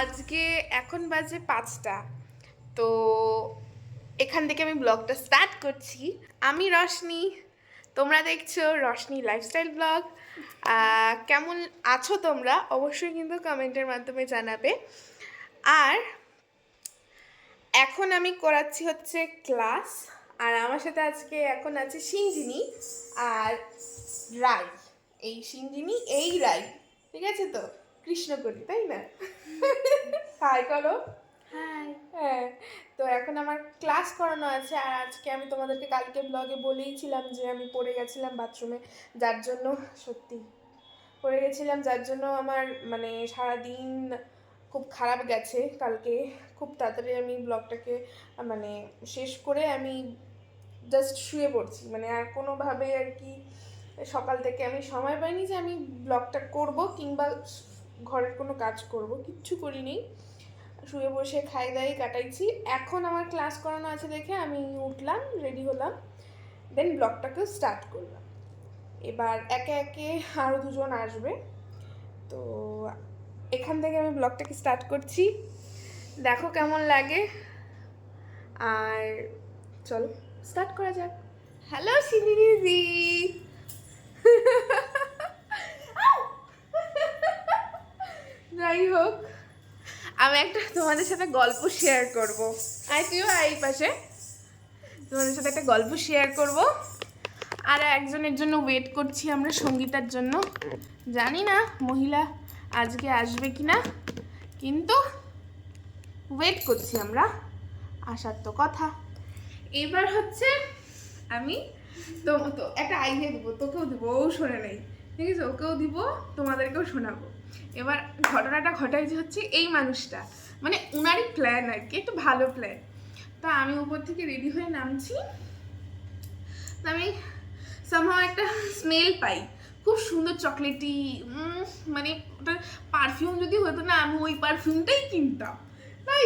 আজকে এখন বাজে 5টা। তো এখান থেকে আমি ব্লগটা স্টার্ট করছি। আমি রশনি, তোমরা দেখছো রশনি লাইফস্টাইল ব্লগ। কেমন আছো তোমরা অবশ্যই কিন্তু কমেন্টের মাধ্যমে জানাবে। আর এখন আমি করাচ্ছি হচ্ছে ক্লাস, আর আমার সাথে আজকে এখন আছে সিঞ্জিনি আর রাই। এই সিঞ্জিনি এই রাই, ঠিক আছে তো? কৃষ্ণকলি, তাই না? হাই করো। হাই। হ্যাঁ, তো এখন আমার ক্লাস করানো আছে। আর আজকে আমি তোমাদেরকে কালকে ব্লগে বলেইছিলাম যে আমি পড়ে গেছিলাম বাথরুমে, যার জন্য সত্যি পড়ে গেছিলাম, যার জন্য আমার মানে সারাদিন খুব খারাপ গেছে। কালকে খুব তাড়াতাড়ি আমি ব্লগটাকে মানে শেষ করে আমি জাস্ট শুয়ে পড়ছি, মানে আর কোনোভাবে আর কি সকাল থেকে আমি সময় পাইনি যে আমি ব্লগটা করব কিংবা ঘরের কোনো কাজ করব, কিচ্ছু করিনি। শুয়ে বসে খাই দাই কাটাইছি। এখন আমার ক্লাস করানো আছে দেখে আমি উঠলাম, রেডি হলাম, দেন ব্লগটাকেও স্টার্ট করলাম। এবার একে একে আরও দুজন আসবে, তো এখান থেকে আমি ব্লগটাকে স্টার্ট করছি। দেখো কেমন লাগে, আর চলো স্টার্ট করা যাক। হ্যালো শিবিরিদি। যাই হোক, আমি একটা তোমাদের সাথে গল্প শেয়ার করব। তুইও এই পাশে, তোমাদের সাথে একটা গল্প শেয়ার করব। আর একজনের জন্য ওয়েট করছি আমরা, সঙ্গীতার জন্য। জানি না মহিলা আজকে আসবে কিনা, কিন্তু ওয়েট করছি আমরা, আসার তো কথা। এবার হচ্ছে আমি তো একটা আইডিয়া দিব, তোকেও দিব, ও শোনে নেই, ঠিক আছে? ওকেও দিব, তোমাদেরকেও শোনাবো। এবার ঘটনাটা ঘটাই যে হচ্ছে এই মানুষটা, মানে উনারই প্ল্যান আর কি, একটু ভালো প্ল্যান। তা আমি উপর থেকে রেডি হয়ে নামছি, আমি সামহাও একটা স্মেল পাই, খুব সুন্দর চকলেটি, মানে ওটা পারফিউম যদি হতো না আমি ওই পারফিউমটাই কিনতাম। তাই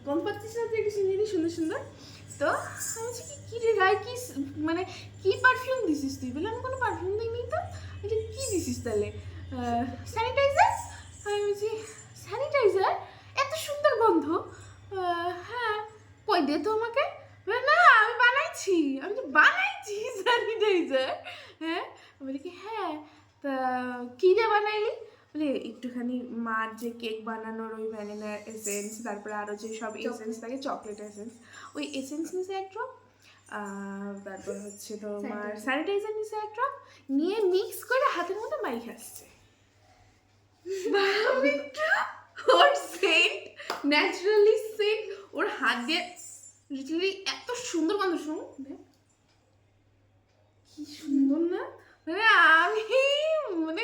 কম পাচ্ছিস না তুই একটু জিনিস সুন্দর সুন্দর। তো আমি বলছি কি রে রায়, কি মানে কি পারফিউম দিছিস তুই? বলে আমি কোনো পারফিউম দিইনি তো। এটা কি দিছিস তাহলে? স্যানিটাইজার। আমি বলছি স্যানিটাইজার? এত সুন্দর গন্ধ। হ্যাঁ, কই দে তো আমাকে। না আমি বানাইছি। আমি তো বানাইছি স্যানিটাইজার। হ্যাঁ, বলি কি হ্যাঁ, তা কী দিয়ে বানাইলি? বলে একটুখানি মার যে কেক বানানোর ওই ভ্যানিলা এসেন্স, তারপরে আরও যে সব এসেন্স থাকে, চকলেট এসেন্স, ওই এসেন্স নিচে এক ড্রপ, তারপর হচ্ছে তোমার স্যানিটাইজার নিচে এক ড্রপ, নিয়ে মিক্স করে হাতের মতো মাইক আসছে। ওর সেন্ট, ন্যাচারালি সেন্ট, ওর হাত দিয়ে লিটারালি এত সুন্দর গন্ধ। শুনুন কি সুন্দর না, মানে আমি মানে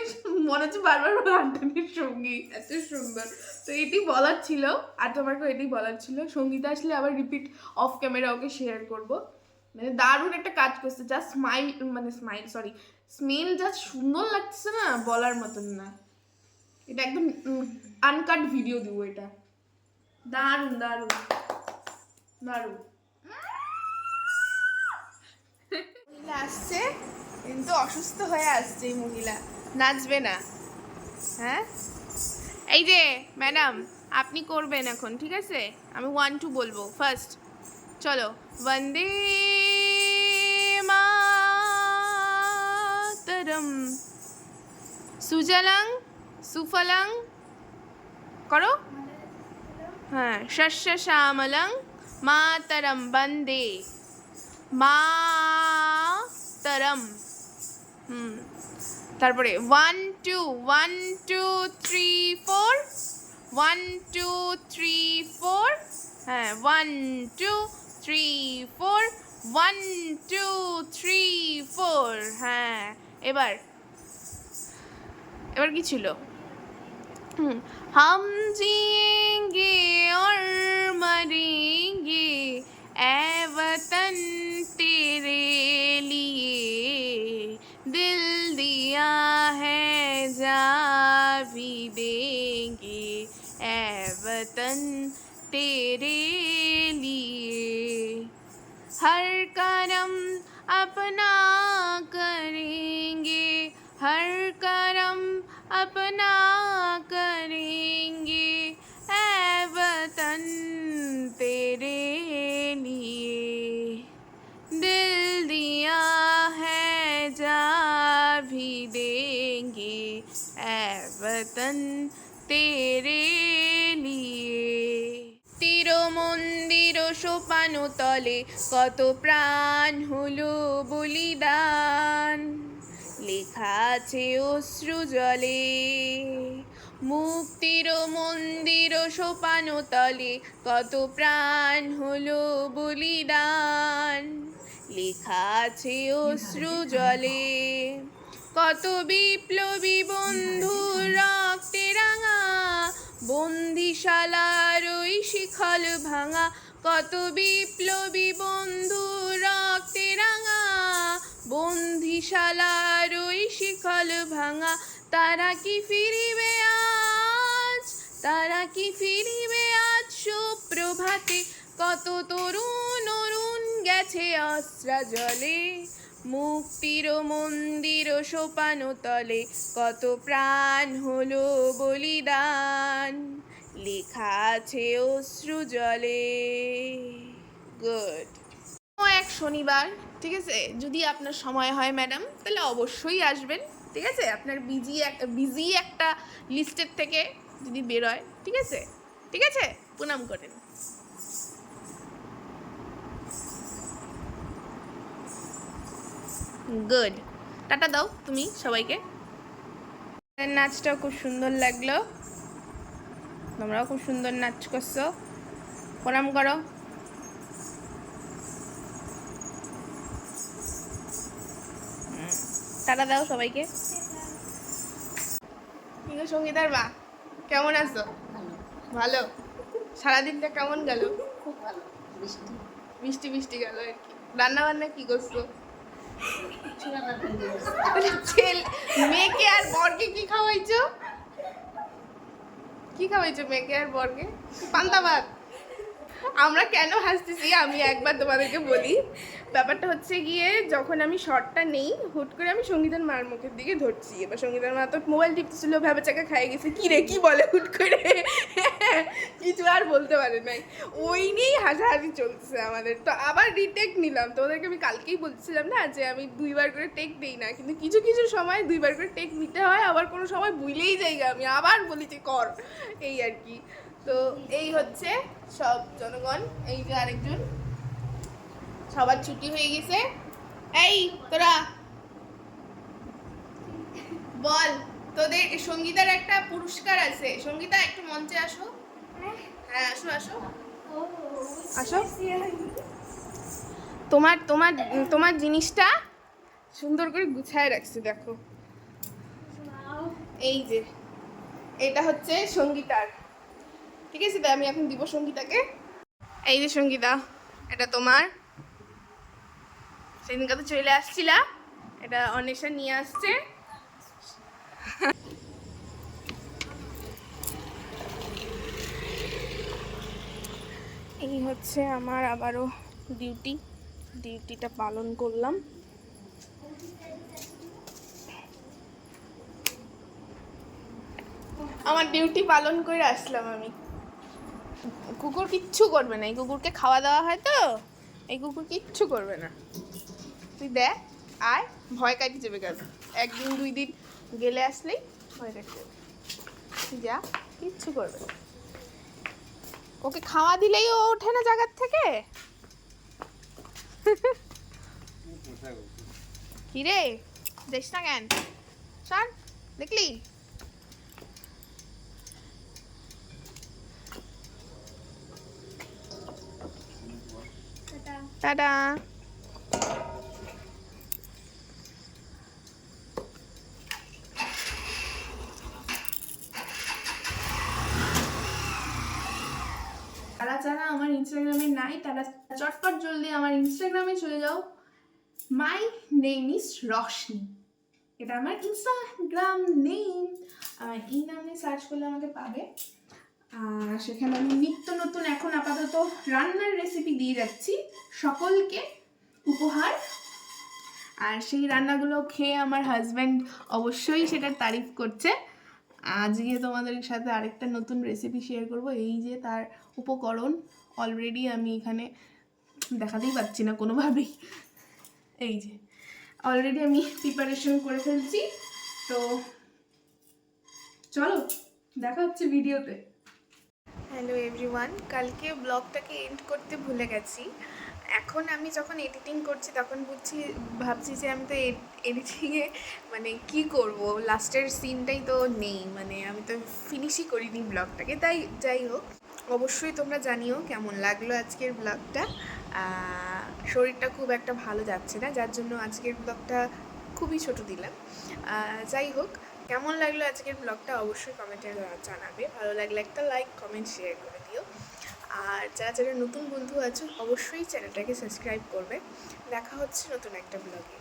মনে হচ্ছে বারবার আন্টানির সঙ্গী, এত সুন্দর। তো এটি বলার ছিল, আর তোমাকেও এটি বলার ছিল। সঙ্গীতা আসলে আবার repeat of camera okay share করব। মানে দারুণ একটা কাজ করছে, জাস্ট স্মেল জাস্ট সুন্দর লাগছে না, বলার মতন না। এটা একদম আনকাট ভিডিও দিব, এটা দারুণ দারুণ দারুণ। মহিলা আসছে, কিন্তু অসুস্থ হয়ে আসছে এই মহিলা, নাচবে না। হ্যাঁ, এই যে ম্যাডাম, আপনি করবেন এখন, ঠিক আছে? আমি 1 2 বলবো, ফার্স্ট চলো। বন্দে মাতরম সুজলাং সুফলাং করো। হ্যাঁ, শস্য শ্যামলং মাতরম বন্দে মাতরম। তারপরে 1 2 1 2 3 4, 1 2 3 4, হ্যাঁ 1 2 3 4, 1 2 3 4, হ্যাঁ। এবার এবার কি ছিল? हम जिएंगे और मरेंगे वतन तेरे लिए हर करम अपना करेंगे, हर करम अपना करेंगे, ऐ वतन तेरे लिए दिल दिया है जा भी देंगे, ऐ वतन तेरे लिए। তীর মন্দির সোপানো তলে কত প্রাণ হলো বলিদান, লেখা আছে অশ্রু জলে। মুক্তির মন্দির সোপানো তলে কত প্রাণ হলো বলিদান, লেখা আছে অশ্রু জলে। কত বিপ্লবী বন্ধুর রক্তে রাঙা বন্দিশালার ওই শিখল ভাঙা, কত বিপ্লবী বন্ধুর রক্তে রাঙা বন্দিশালার ওই শিখল ভাঙা। তারা কি ফিরিবে আজ, তারা কি ফিরিবে আজ সুপ্রভাতে, কত তরুণ অরুণ গেছে অস্ত্রা জলে। মুক্তির মন্দির সোপানো তলে কত প্রাণ হলো বলিদান, লেখা আছে অশ্রু জলে। গুড। এক শনিবার, ঠিক আছে, যদি আপনার সময় হয় ম্যাডাম তাহলে অবশ্যই আসবেন, ঠিক আছে। আপনার বিজি একটা লিস্টের থেকে যদি বেরোয়, ঠিক আছে, ঠিক আছে, প্রণাম করেন। গুড, টাটা দাও তুমি সবাইকে। নাচটা খুব সুন্দর লাগলো, তোমরাও খুব সুন্দর নাচ করছো, প্রণাম করো। টাটা দাও সবাইকে। ঠিক আছে সঙ্গীতার মা, কেমন আছো? ভালো। সারাদিনটা কেমন গেল? খুব ভালো। বৃষ্টি বৃষ্টি বৃষ্টি গেল আর কি। রান্না বান্না কি করছো? মেয়েকে আর বরকে কি খাওয়াইছো? কি খাওয়াইছো মেয়েকে আর বরকে? পান্তা ভাত। আমরা কেন হাসতেছি আমি একবার তোমাদেরকে বলি। ব্যাপারটা হচ্ছে গিয়ে, যখন আমি শর্টটা নেই, হুট করে আমি সঙ্গীতার মার মুখের দিকে ধরছি। এবার সঙ্গীতার মা তো মোবাইল টিপছিল, ভেবে চাকা খাই গেছে। কি রে কি বলে হুট করে, কিছু আর বলতে পারে নাই। ওই নিয়েই হাসাহাসি চলতেছে আমাদের। তো আবার রিটেক নিলাম, তোমাদেরকে আমি কালকেই বলছিলাম না যে আমি 2বার করে টেক দিই না, কিন্তু কিছু কিছু সময় 2বার করে টেক নিতে হয়, আবার কোনো সময় ভুলেই যাই আমি, আবার বলি যে কর, এই আর কি। তো এই হচ্ছে সব জনগণ। এই যে আরেকজন, সবার ছুটি হয়ে গেছে। এই তোরা বল, তোদের সঙ্গীতার একটা পুরস্কার আছে। সঙ্গীতা একটু মঞ্চে আসো। হ্যাঁ আসো আসো আসো। তোমার তোমার তোমার জিনিসটা সুন্দর করে গুছায় রাখছি, দেখো। এই যে এটা হচ্ছে সঙ্গীতার, ঠিক আছে। তাই আমি এখন দিব সঙ্গীতাকে। এই যে সঙ্গীতা, এটা তোমার। সেদিনকে তো চলে আসছিলা, এটা অনেশা নিয়ে আসছে। এই হচ্ছে আমার আবারও ডিউটিটা পালন করলাম। আমার ডিউটি পালন করে আসলাম আমি। কুকুর কিচ্ছু করবে না, এই কুকুরকে খাওয়া দাওয়া হয় তো, এই কুকুর কিচ্ছু করবে না। তুই দেখ, আয়, ভয় কাটি যাবে কেন, 1 দিন 2 দিন গেলে আসলেই ভয় কাটি যাবে। যা, কিচ্ছু করবে না। ওকে খাওয়া দিলেই ও ওঠে না জায়গার থেকে। কি রে, দেখ না কেন, সর, দেখলি? টাটা। যারা আমার ইনস্টাগ্রামে নাই তারা চটপট জলদি আমার ইনস্টাগ্রামে চলে যাও। মাই নেম ইজ রশনি, এটা আমার ইনস্টাগ্রাম নেম। এই নামে সার্চ করলে আমাকে পাবে। আর সেখানে আমি নিত্য নতুন এখন আপাতত রান্নার রেসিপি দিয়ে যাচ্ছি সকলকে উপহার। আর সেই রান্নাগুলো খেয়ে আমার হাজব্যান্ড অবশ্যই সেটার তারিফ করছে। আজকে তোমাদের সাথে আরেকটা নতুন রেসিপি শেয়ার করব। এই যে তার উপকরণ অলরেডি আমি এখানে দেখাতেই পাচ্ছি না কোনোভাবেই। এই যে অলরেডি আমি প্রিপারেশন করে ফেলছি। তো চলো দেখা হচ্ছে ভিডিওতে। হ্যালো এভরিওয়ান, কালকে ব্লগটাকে এন্ড করতে ভুলে গেছি। এখন আমি যখন এডিটিং করছি তখন ভাবছি যে আমি তো এডিটিংয়ে মানে কি করব, লাস্টের সিনটাই তো নেই, মানে আমি তো ফিনিশই করিনি ব্লগটাকে। তাই যাই হোক, অবশ্যই তোমরা জানিও কেমন লাগলো আজকের ব্লগটা। শরীরটা খুব একটা ভালো যাচ্ছে না, যার জন্য আজকের ব্লগটা খুবই ছোট দিলাম। যাই হোক, কেমন লাগলো আজকের ব্লগটা অবশ্যই কমেন্টে জানাবে। ভালো লাগলে একটা লাইক কমেন্ট শেয়ার করে দিও। আর যারা যারা নতুন বন্ধু আছো অবশ্যই চ্যানেলটাকে সাবস্ক্রাইব করবে। দেখা হচ্ছে নতুন একটা ব্লগে।